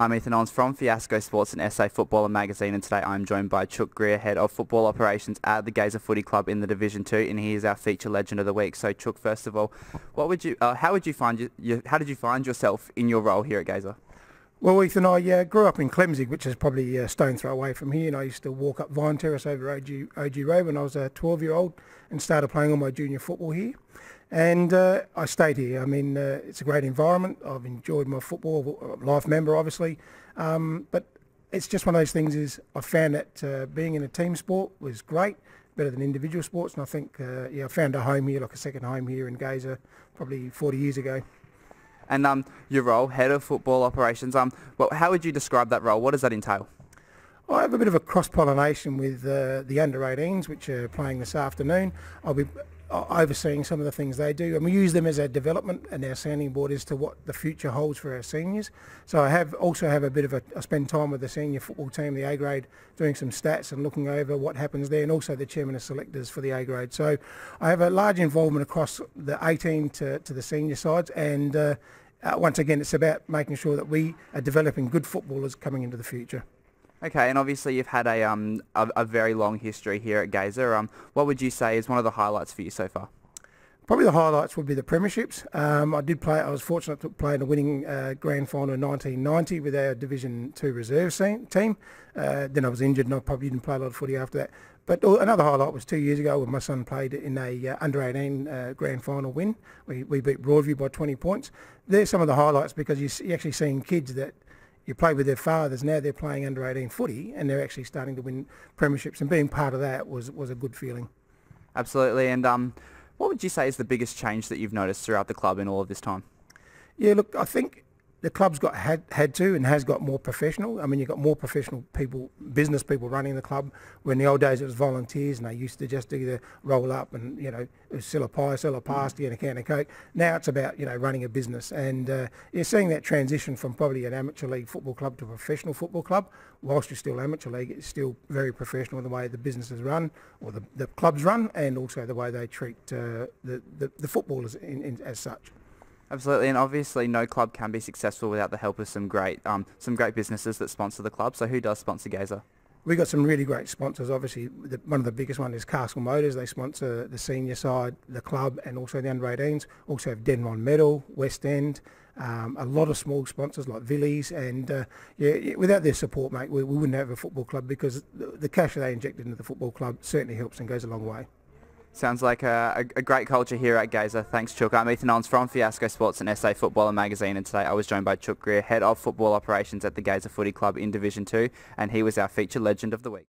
I'm Ethan Ons from Fiasco Sports and SA Footballer Magazine, and today I'm joined by Chook, Greer, Head of Football Operations at the Gaza Footy Club in the Division 2, and he is our feature legend of the week. So Chook, first of all, how did you find yourself in your role here at Gaza? Well, Ethan, I grew up in Clemsig, which is probably a stone throw away from here, and I used to walk up Vine Terrace over OG Road when I was a 12-year-old and started playing all my junior football here. And I stayed here. I mean, it's a great environment. I've enjoyed my football, life member obviously, but it's just one of those things is I found that being in a team sport was great, better than individual sports, and I think I found a home here, like a second home here in Gaza, probably 40 years ago. And your role, Head of Football Operations, how would you describe that role? What does that entail? I have a bit of a cross-pollination with the under-18s, which are playing this afternoon. I'll be overseeing some of the things they do, and we use them as our development and our sounding board as to what the future holds for our seniors. So I spend time with the senior football team, the A grade, doing some stats and looking over what happens there, and also the chairman of selectors for the A grade. So I have a large involvement across the 18 to the senior sides, and once again it's about making sure that we are developing good footballers coming into the future. Okay, and obviously you've had a very long history here at Gaza. What would you say is one of the highlights for you so far? Probably the highlights would be the premierships. I was fortunate to play in a winning grand final in 1990 with our Division 2 reserve team. Then I was injured and I probably didn't play a lot of footy after that. But another highlight was 2 years ago when my son played in a under-18 grand final win. We beat Broadview by 20 points. There's some of the highlights because you're actually seeing kids that you play with their fathers, now they're playing under-18 footy and they're actually starting to win premierships, and being part of that was a good feeling. Absolutely. And what would you say is the biggest change that you've noticed throughout the club in all of this time? Yeah, look, I think the club's had to and has got more professional. I mean, you've got more professional people, business people running the club. When in the old days it was volunteers and they used to just do the roll up and, it was sell a pie, sell a pasty and a can of Coke. Now it's about, running a business, and you're seeing that transition from probably an amateur league football club to a professional football club. Whilst you're still amateur league, it's still very professional in the way the businesses run, or the clubs run, and also the way they treat the footballers as such. Absolutely, and obviously no club can be successful without the help of some great businesses that sponsor the club. So who does sponsor Gaza? We've got some really great sponsors. Obviously, one of the biggest ones is Castle Motors. They sponsor the senior side, the club, and also the under-18s. Also have Denron Metal, West End, a lot of small sponsors like Villies, and without their support, mate, we wouldn't have a football club, because the cash they injected into the football club certainly helps and goes a long way. Sounds like a great culture here at Gaza. Thanks, Chook. I'm Ethan Ons from Fiasco Sports and SA Footballer Magazine, and today I was joined by Chook Greer, Head of Football Operations at the Gaza Footy Club in Division 2, and he was our feature legend of the week.